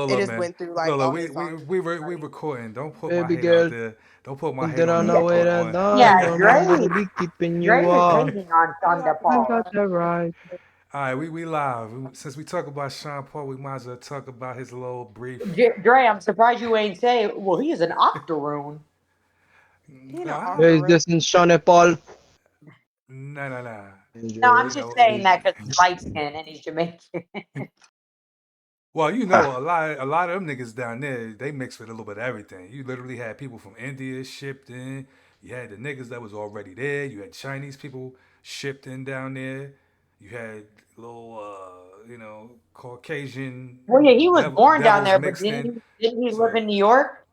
It Look, just man. went through like Look, all we his we songs. we we we Like, recording. Don't put my Baby hate out girl, there. Don't put my think hate that on I the know it and I Yeah, on. know I'm Dre. gonna be keeping you Dre is warm. hating on oh Sean my I Paul. got god. the right. All right, we live. Since we talk about Sean Paul, we might as well talk about his little brief. Dre, I'm surprised you ain't say, well, he is an octoroon. He in an Nah, There is octoroon. this in Sean Paul. nah. No, Enjoy I'm You it. just know, saying that because he's light skinned and he's Jamaican. well, a lot of them niggas down there, they mix with a little bit of everything. You literally had people from India shipped in. You had the niggas that was already there. You had Chinese people shipped in down there. You had little, Caucasian Well, yeah, he was born down devils there, but mixed in. didn't he So live yeah. in New York?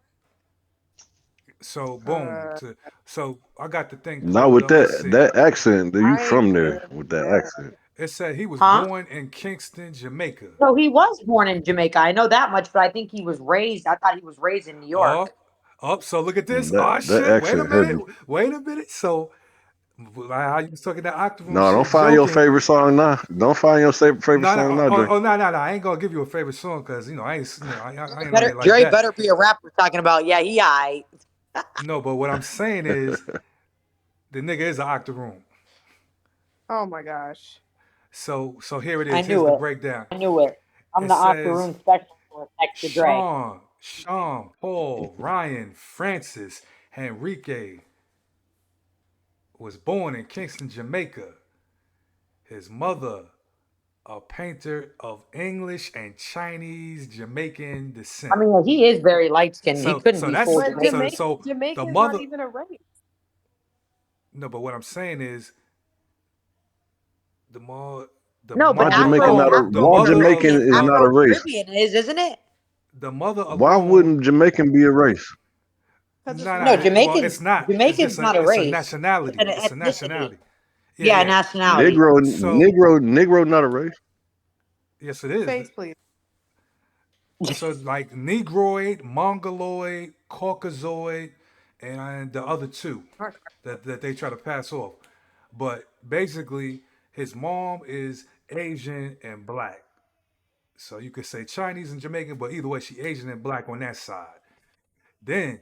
So boom. Uh, So I got the thing Not pulled with up. Let's see. that accent. You I from there can't with do that that. accent? It said he was Huh? born in Kingston, Jamaica. So he was born in Jamaica. I know that much, but I think he was raised. I thought he was raised in New York. Oh, So look at this. That Oh that shit. Wait a accent minute. heavy. Wait a minute. So how you was talking that octoroon No, don't shit, find your joking. favorite song now. Don't find your favorite No, no, song now, Dre. no. I ain't gonna give you a favorite song because I ain't, I ain't on Better it like Dre that. better be a rapper talking about yeah he I. No, but what I'm saying is the nigga is an octoroon. Oh my gosh. So here it I is. Here's knew the it. breakdown. I knew it. I'm It the says octoroon specialist next to Dre. Sean, Paul, Ryan, Francis, Henrique was born in Kingston, Jamaica. His mother, a painter of English and Chinese Jamaican I descent. mean, he is very light skinned. He So couldn't so be full that's But Jamaican. the Jamaica's not mother. even a race. No, but what I'm saying is the more the No, but Why mother Jamaican Afro not a of Afro why Jamaican Caribbean is not a Afro race? Caribbean isn't it? the mother Why alone. wouldn't Jamaican be a race? Because it's No, not. Well, it's not. It's just Jamaicans not a it's a race. It's nationality. an It's a ethnicity. nationality. Yeah, Yeah, yeah. nationality. So Negro not a race. yes, it is. Face, please. So like Negroid, Mongoloid, Caucasoid, and the other two that they try to pass off. But basically, his mom is Asian and black. So you could say Chinese and Jamaican, but either way, she Asian and black on that side. Then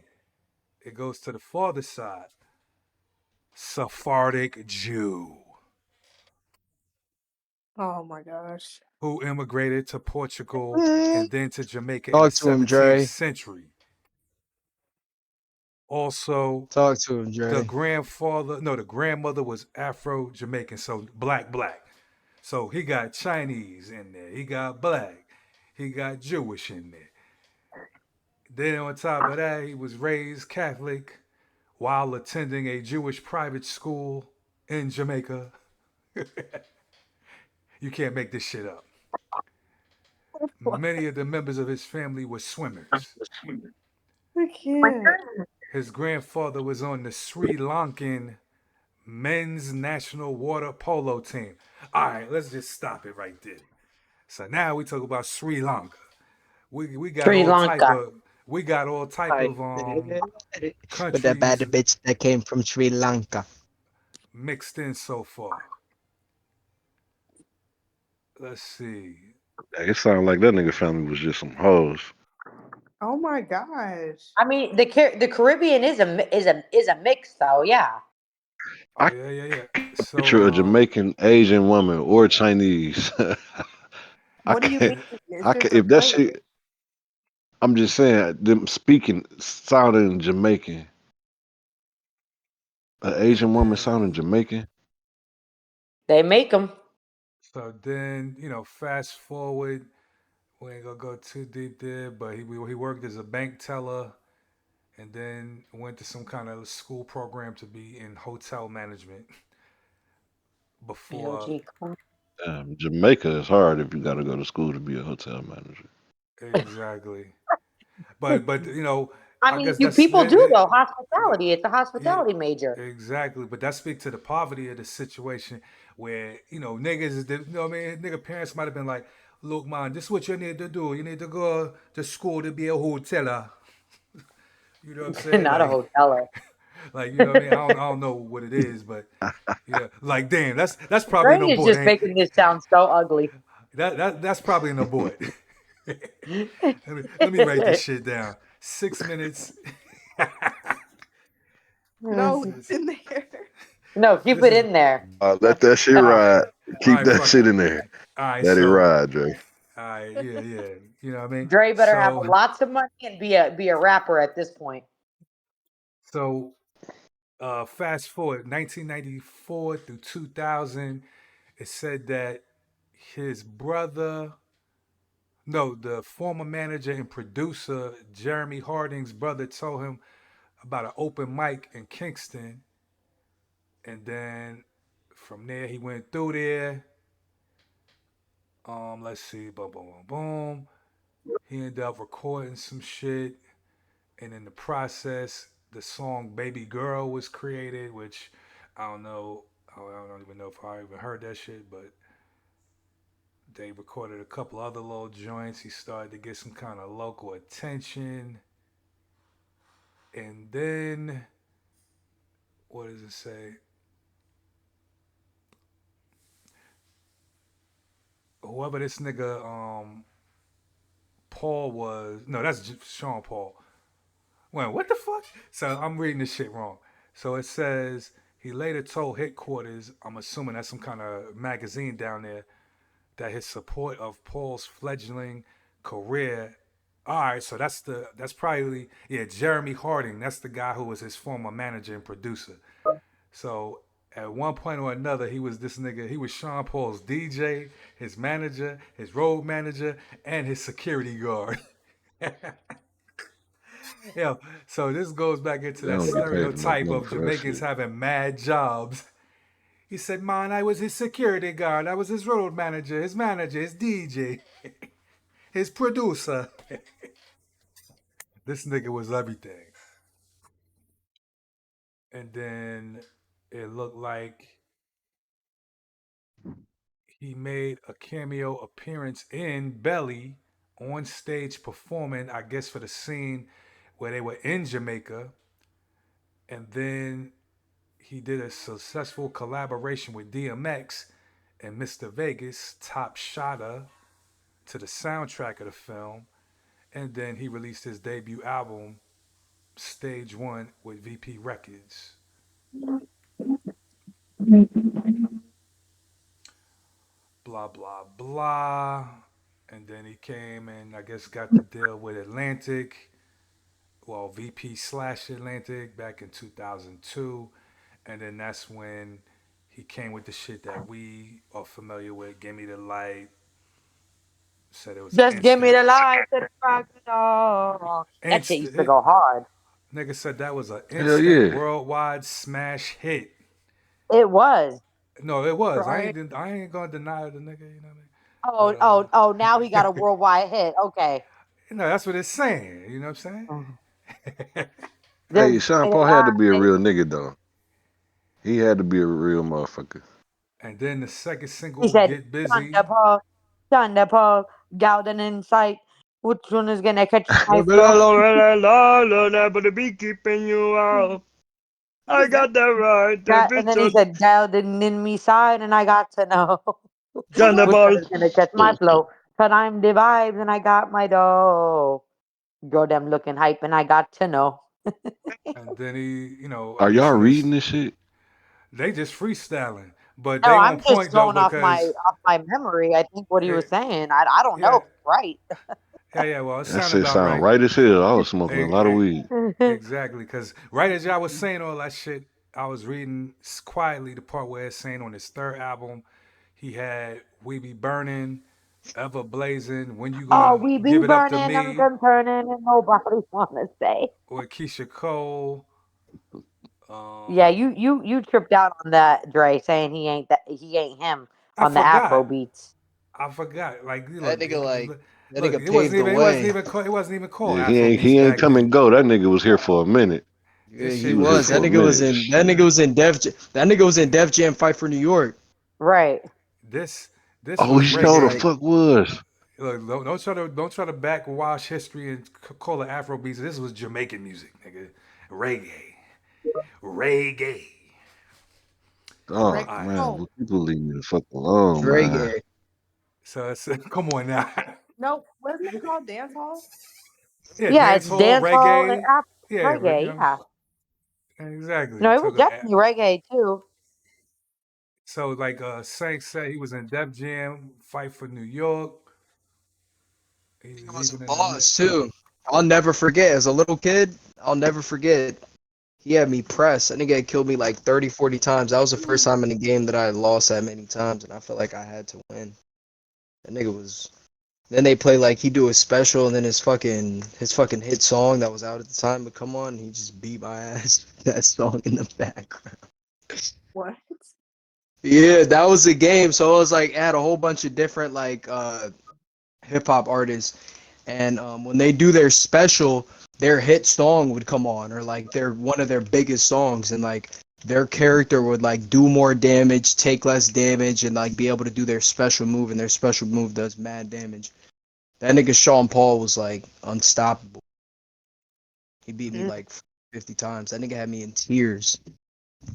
it goes to the father's side, Sephardic Jew, Oh my gosh. who immigrated to Portugal Mm. and then to Jamaica in the Talk to him, 17th Dre. century. Also, Talk to him, the Dre. grandfather, no, the grandmother was Afro Jamaican, so black. So he got Chinese in there, he got black, he got Jewish in there. Then on top of that, he was raised Catholic while attending a Jewish private school in Jamaica. You can't make this shit up. Many of the members of his family were swimmers. I can't. His grandfather was on the Sri Lankan men's national water polo team. All right, let's just stop it right there. So now we talk about Sri Lanka. We got Sri all type Lanka. of we got all type Hi. of But the bad countries bitch that came from Sri Lanka. mixed in so far. Let's see. It sounded like that nigga family was just some hoes. Oh my gosh. I mean, the Caribbean is a mix though. Yeah. Oh I yeah. picture So a Jamaican Asian woman or Chinese. I What do you can't. mean? It's I just can a if that place. shit. I'm just saying them speaking sounding Jamaican. An Asian and woman then sounding Jamaican. They make them. so then fast forward. We ain't gonna go too deep there, but he worked as a bank teller and then went to some kind of school program to be in hotel management before LG. Jamaica is hard if you got to go to school to be a hotel manager. exactly. But I I mean, guess you that's people do though. but Hospitality. It's a yeah, hospitality major. exactly. But that speaks to the poverty of the situation where niggas is what I mean. Nigga parents might have been like, look man, this is what you need to do. You need to go to school to be a hoteler. You know what I'm saying? Not a hoteler. Like you know what I mean. I don't know what it is, but yeah, like damn, that's probably Dre an is abort. just Ain't making this sound so ugly. that's probably an abort. let me write this shit down. 6 minutes. No, This is it's in there. No, keep this it is in there. Let that shit all right. ride. All Keep right, that fuck it. shit in there. All right, Let it so ride, Dre. all right, yeah. You know what I mean? Dre better have So lots of money and be a rapper at this point. so fast forward 1994 through 2000, it said that his brother, no, the former manager and producer Jeremy Harding's brother told him about an open mic in Kingston, and then from there he went through there. Let's see, boom, boom, boom, boom. He ended up recording some shit, and in the process, the song "Baby Girl" was created, which I don't know. I don't even know if I even heard that shit, but they recorded a couple other little joints. He started to get some kind of local attention, and then what does it say? Whoever this nigga Paul was, no, that's Sean Paul. Wait, what the fuck? So I'm reading this shit wrong. So it says he later told headquarters, I'm assuming that's some kind of magazine down there, that his support of Paul's fledgling career. All right, so that's probably, yeah, Jeremy Harding. That's the guy who was his former manager and producer. So at one point or another, he was this nigga. He was Sean Paul's DJ, his manager, his road manager, and his security guard. Yeah, so this goes back into They that don't get paid enough stereotype money of for that Jamaicans shit. having mad jobs. He said, "Man, I was his security guard. I was his road manager, his DJ, his producer." This nigga was everything. And then it looked like he made a cameo appearance in Belly on stage performing, I guess, for the scene where they were in Jamaica. And then he did a successful collaboration with DMX and Mr. Vegas, Top Shotta, to the soundtrack of the film. And then he released his debut album, Stage One, with VP Records. Blah, blah, blah. And then he came and I guess got the deal with Atlantic, well, VP slash Atlantic back in 2002. And then that's when he came with the shit that we are familiar with. Give Me the Light. Said it was Just give me instant. the light to the rock the dog. That shit used to Instant. go hard. Nigga said that was an Hell instant yeah. worldwide smash hit. It was. No, it was. Right. I ain't gonna deny the nigga. You know what I mean? Oh, But oh, oh! Now he got a worldwide hit. Okay. you know that's what it's saying. You know what I'm Mhm. saying? Just Hey, give Sean me the Paul had to be a light. real nigga though. He had to be a real motherfucker. And then the second He single, said, "Get Busy." Thunderpaw, Thunderpaw, Golden in sight. Which one is gonna catch my flow? But the bee keeping you out. What I is that? got that right. And then he said, Golden in me side, and I got to know What's that? which one Thunderball. is gonna catch my flow. Cause I'm the vibes, and I got my dough. Go them looking hype, and I got to know. And then he, I Are guess y'all in reading this, this shit? they just freestyling, but No, they on I'm just point though going because off my memory. I think what he was it, saying. I don't know yeah, if it's right. yeah. Well, it That sounded shit about sound right. right as hell. I was smoking a lot of Eh, weed. exactly, because right as y'all was saying all that shit, I was reading quietly the part where it's saying on his third album, he had "We Be Burning," "Ever Blazing," "When You Oh, Gonna we be Give It Up to burning and Me," concerning, and nobody wanna say. with Keisha Cole. Yeah, Um, you tripped out on that, Dre, saying he ain't him I on the Afro forgot. beats. I forgot. Like, That nigga like that look, nigga paved the way. it wasn't even called Yeah, Afro beats he ain't back come and then. go. That nigga was here for a minute. Yeah, This he He shit was here was. was That for a nigga was minute. in that nigga Shit. was in that nigga was in Def Jam Fight for New York. Right. this this Oh, was This he sure nigga the reggae. like fuck was. Look, don't try to backwash history and call it Afro beats. This was Jamaican music, nigga. Reggae. Oh All right. man, Reggaeton. well, people leave me the fuck alone, Dre man. gay. So it's, come on now. No, wasn't it called dance hall? Yeah, Yeah, dance it's hall, dance hall and reggae. Yeah, you reggae. know, Yeah. exactly. No, It it was took a definitely reggae too. so like Sank said he was in Def Jam, Fight for New York. He Nigga was was a even in the boss too. I'll never forget. As a little kid, I'll never forget. He had me pressed. That nigga had killed me like 30, 40 times. That was the first time in the game that I had lost that many times, and I felt like I had to win. That nigga was. Then they play like he do a special, and then his fucking hit song that was out at the time would come on. And he just beat my ass. That song in the background. What? Yeah, that was the game. So it was like it had a whole bunch of different like hip hop artists, and when they do their special, their hit song would come on, or like their one of their biggest songs, and like their character would like do more damage, take less damage, and like be able to do their special move, and their special move does mad damage. That nigga Sean Paul was like unstoppable. He beat me Mm. like 50 times. That nigga had me in tears. I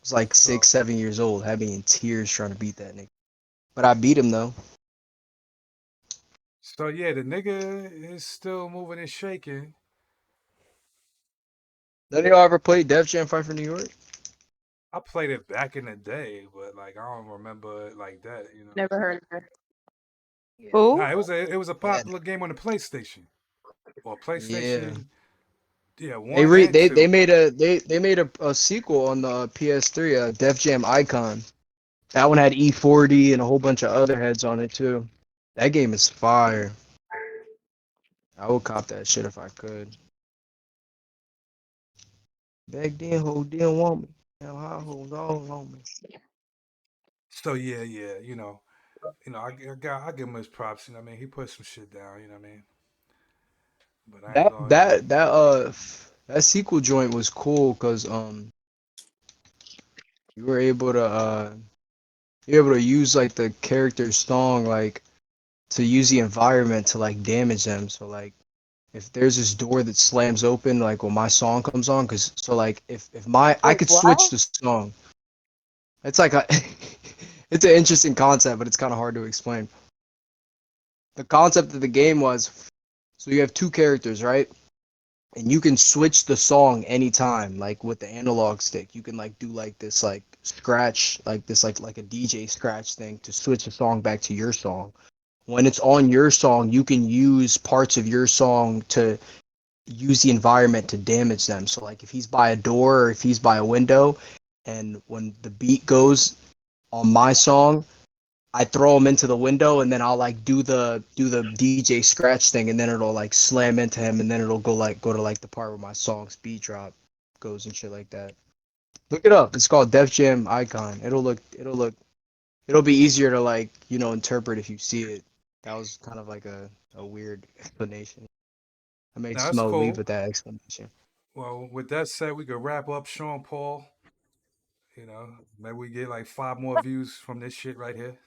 was like so 6, 7 years old, had me in tears trying to beat that nigga. But I beat him though. so yeah, the nigga is still moving and shaking. None of y'all ever played Def Jam Fight for New York? I played it back in the day, but like I don't remember it like that, you know. Never heard of her. Yeah. Nah, Who? it was a Yeah. popular game on the PlayStation or Yeah. PlayStation. Yeah, They one re and they two. made a sequel on the PS3, Def Jam Icon. That one had E40 and a whole bunch of other heads on it too. That game is fire. I would cop that shit if I could. Back then, who didn't want me? Now I hold all on me. So yeah, I give him his props. You know what I mean? He put some shit down. You know what I mean? But I ain't That gonna, that that uh that sequel joint was cool because you were able to use like the character's song like to use the environment to like damage them. So like if there's this door that slams open like when my song comes on, because so like if my I Wait, could switch what? the song. It's like a it's an interesting concept, but it's kind of hard to explain. The concept of the game was so you have two characters, right? And you can switch the song anytime, like with the analog stick. You can like do like this like scratch, like this like a DJ scratch thing to switch the song back to your song. When it's on your song, you can use parts of your song to use the environment to damage them. So like if he's by a door or if he's by a window, and when the beat goes on my song, I throw him into the window and then I'll like do the DJ scratch thing and then it'll like slam into him and then it'll go to like the part where my song's beat drop goes and shit like that. Look it up. It's called Def Jam Icon. It'll be easier to like, interpret if you see it. That was kind of like a weird explanation. I made now that's Smo leave cool. with that explanation. Well, with that said, we could wrap up Sean Paul. Maybe we get like 5 more views from this shit right here.